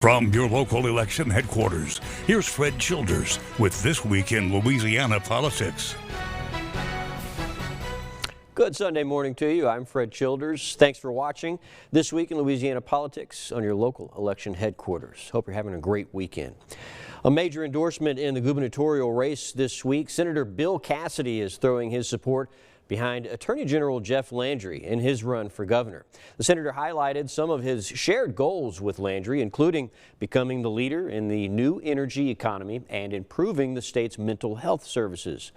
From your local election headquarters, here's Fred Childers with This Week in Louisiana Politics. Good Sunday morning to you. I'm Fred Childers. Thanks for watching This Week in Louisiana Politics on your local election headquarters. Hope you're having a great weekend. A major endorsement in the gubernatorial race this week. Senator Bill Cassidy is throwing his support behind Attorney General Jeff Landry in his run for governor. The senator highlighted some of his shared goals with Landry, including becoming the leader in the new energy economy and improving the state's mental health services.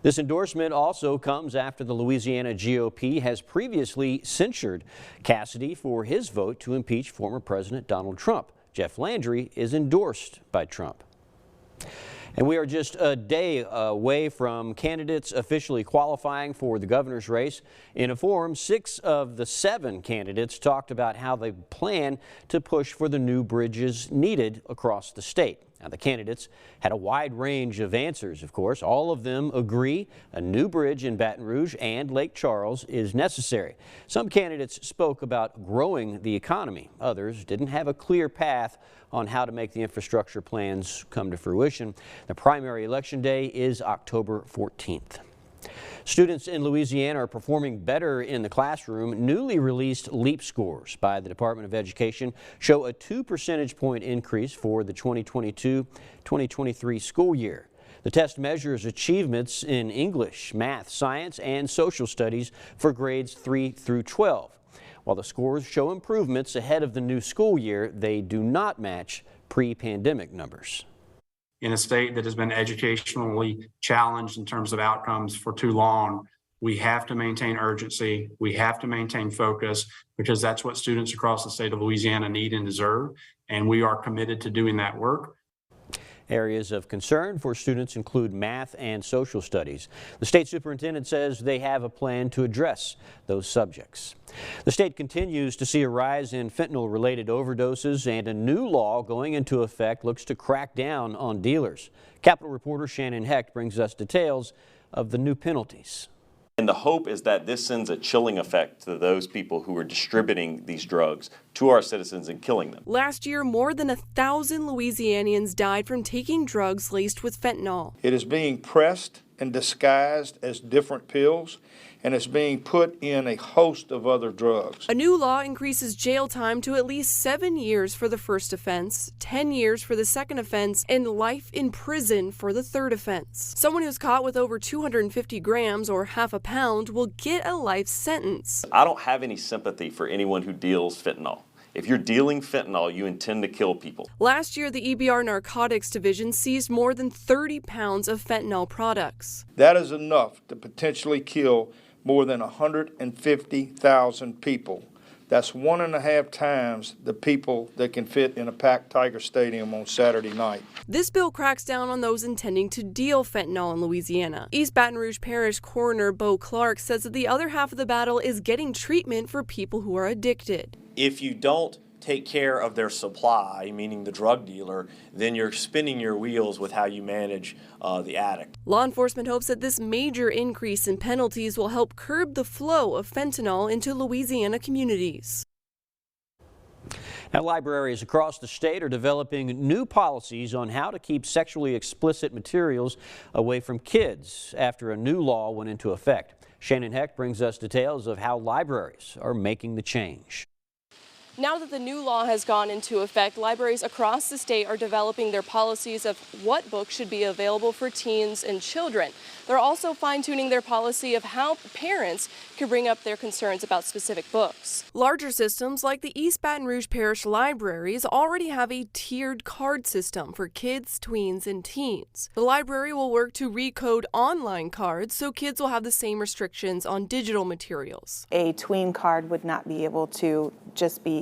This endorsement also comes after the Louisiana GOP has previously censured Cassidy for his vote to impeach former President Donald Trump. Jeff Landry is endorsed by Trump. And we are just a day away from candidates officially qualifying for the governor's race. In a forum, 6 of the 7 candidates talked about how they plan to push for the new bridges needed across the state. Now, the candidates had a wide range of answers, of course. All of them agree a new bridge in Baton Rouge and Lake Charles is necessary. Some candidates spoke about growing the economy. Others didn't have a clear path on how to make the infrastructure plans come to fruition. The primary election day is October 14th. Students in Louisiana are performing better in the classroom. Newly released LEAP scores by the Department of Education show a 2 percentage point increase for the 2022-2023 school year. The test measures achievements in English, math, science, and social studies for grades 3 through 12. While the scores show improvements ahead of the new school year, they do not match pre-pandemic numbers. In a state that has been educationally challenged in terms of outcomes for too long, we have to maintain urgency. We have to maintain focus because that's what students across the state of Louisiana need and deserve. And we are committed to doing that work. Areas of concern for students include math and social studies. The state superintendent says they have a plan to address those subjects. The state continues to see a rise in fentanyl-related overdoses, and a new law going into effect looks to crack down on dealers. Capitol reporter Shannon Hecht brings us details of the new penalties. And the hope is that this sends a chilling effect to those people who are distributing these drugs to our citizens and killing them. Last year, more than 1,000 Louisianians died from taking drugs laced with fentanyl. It is being pressed and disguised as different pills, and it's being put in a host of other drugs. A new law increases jail time to at least 7 years for the first offense, 10 years for the second offense, and life in prison for the third offense. Someone who's caught with over 250 grams or half a pound will get a life sentence. I don't have any sympathy for anyone who deals fentanyl. If you're dealing fentanyl, you intend to kill people. Last year, the EBR Narcotics Division seized more than 30 pounds of fentanyl products. That is enough to potentially kill more than 150,000 people. That's 1.5 times the people that can fit in a packed Tiger Stadium on Saturday night. This bill cracks down on those intending to deal fentanyl in Louisiana. East Baton Rouge Parish Coroner Bo Clark says that the other half of the battle is getting treatment for people who are addicted. If you don't take care of their supply, meaning the drug dealer, then you're spinning your wheels with how you manage the addict. Law enforcement hopes that this major increase in penalties will help curb the flow of fentanyl into Louisiana communities. Now, libraries across the state are developing new policies on how to keep sexually explicit materials away from kids after a new law went into effect. Shannon Hecht brings us details of how libraries are making the change. Now that the new law has gone into effect, libraries across the state are developing their policies of what books should be available for teens and children. They're also fine-tuning their policy of how parents can bring up their concerns about specific books. Larger systems like the East Baton Rouge Parish Libraries already have a tiered card system for kids, tweens, and teens. The library will work to recode online cards so kids will have the same restrictions on digital materials. A tween card would not be able to just be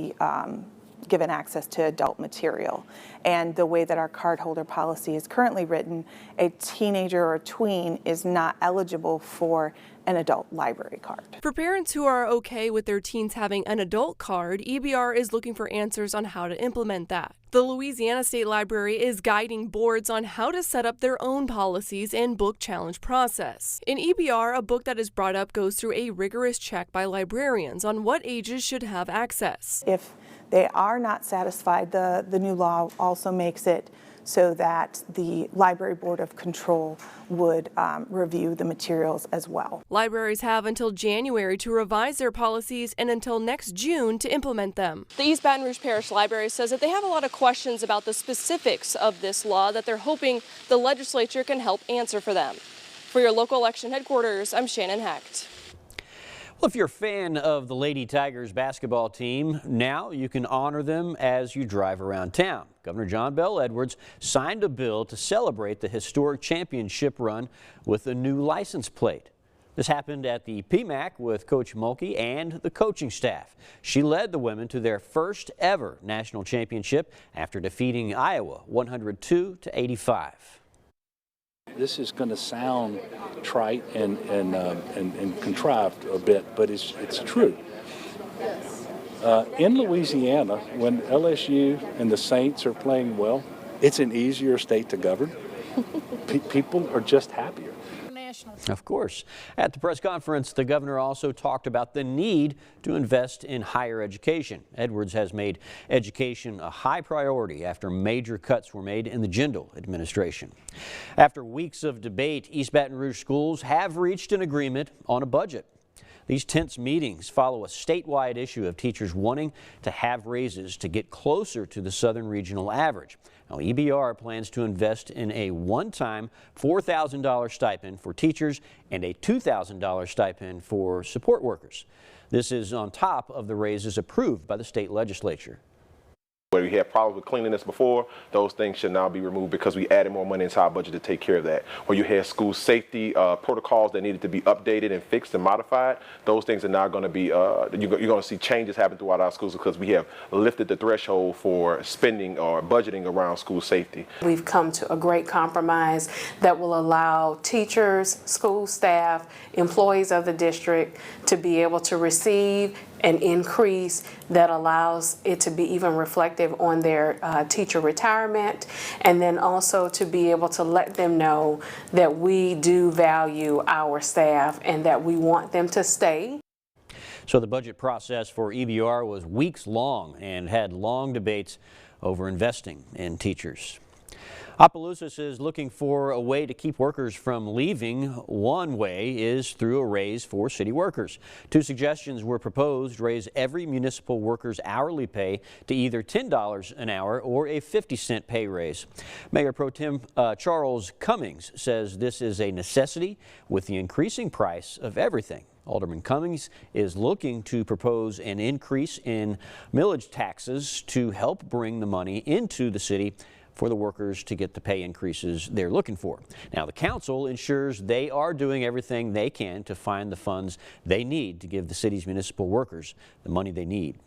given access to adult material. And the way that our cardholder policy is currently written, a teenager or a tween is not eligible for an adult library card. For parents who are okay with their teens having an adult card, EBR is looking for answers on how to implement that. The Louisiana State Library is guiding boards on how to set up their own policies and book challenge process. In EBR, a book that is brought up goes through a rigorous check by librarians on what ages should have access. If They are not satisfied. The new law also makes it so that the Library Board of Control would review the materials as well. Libraries have until January to revise their policies and until next June to implement them. The East Baton Rouge Parish Library says that they have a lot of questions about the specifics of this law that they're hoping the legislature can help answer for them. For your local election headquarters, I'm Shannon Hecht. Well, if you're a fan of the Lady Tigers basketball team, now you can honor them as you drive around town. Governor John Bel Edwards signed a bill to celebrate the historic championship run with a new license plate. This happened at the PMAC with Coach Mulkey and the coaching staff. She led the women to their first ever national championship after defeating Iowa 102-85. This is going to sound trite and contrived a bit, but it's true. In Louisiana, when LSU and the Saints are playing well, it's an easier state to govern. People are just happier. Of course. At the press conference, the governor also talked about the need to invest in higher education. Edwards has made education a high priority after major cuts were made in the Jindal administration. After weeks of debate, East Baton Rouge schools have reached an agreement on a budget. These tense meetings follow a statewide issue of teachers wanting to have raises to get closer to the Southern regional average. Now, EBR plans to invest in a one-time $4,000 stipend for teachers and a $2,000 stipend for support workers. This is on top of the raises approved by the state legislature. Where we had problems with cleanliness before, those things should now be removed because we added more money into our budget to take care of that. Where you had school safety protocols that needed to be updated and fixed and modified, those things are now going to be, you're going to see changes happen throughout our schools because we have lifted the threshold for spending or budgeting around school safety. We've come to a great compromise that will allow teachers, school staff, employees of the district to be able to receive an increase that allows it to be even reflective on their teacher retirement, and then also to be able to let them know that we do value our staff and that we want them to stay. So the budget process for EBR was weeks long and had long debates over investing in teachers. Opelousas is looking for a way to keep workers from leaving. One way is through a raise for city workers. Two suggestions were proposed: raise every municipal worker's hourly pay to either $10 an hour or a 50-cent pay raise. Mayor Pro Tem Charles Cummings says this is a necessity with the increasing price of everything. Alderman Cummings is looking to propose an increase in millage taxes to help bring the money into the city for the workers to get the pay increases they're looking for. Now, the council ensures they are doing everything they can to find the funds they need to give the city's municipal workers the money they need.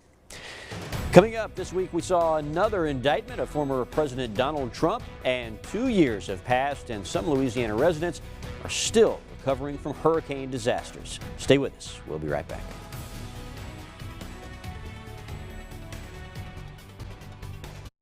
Coming up this week, we saw another indictment of former President Donald Trump, and 2 years have passed and some Louisiana residents are still recovering from hurricane disasters. Stay with us. We'll be right back.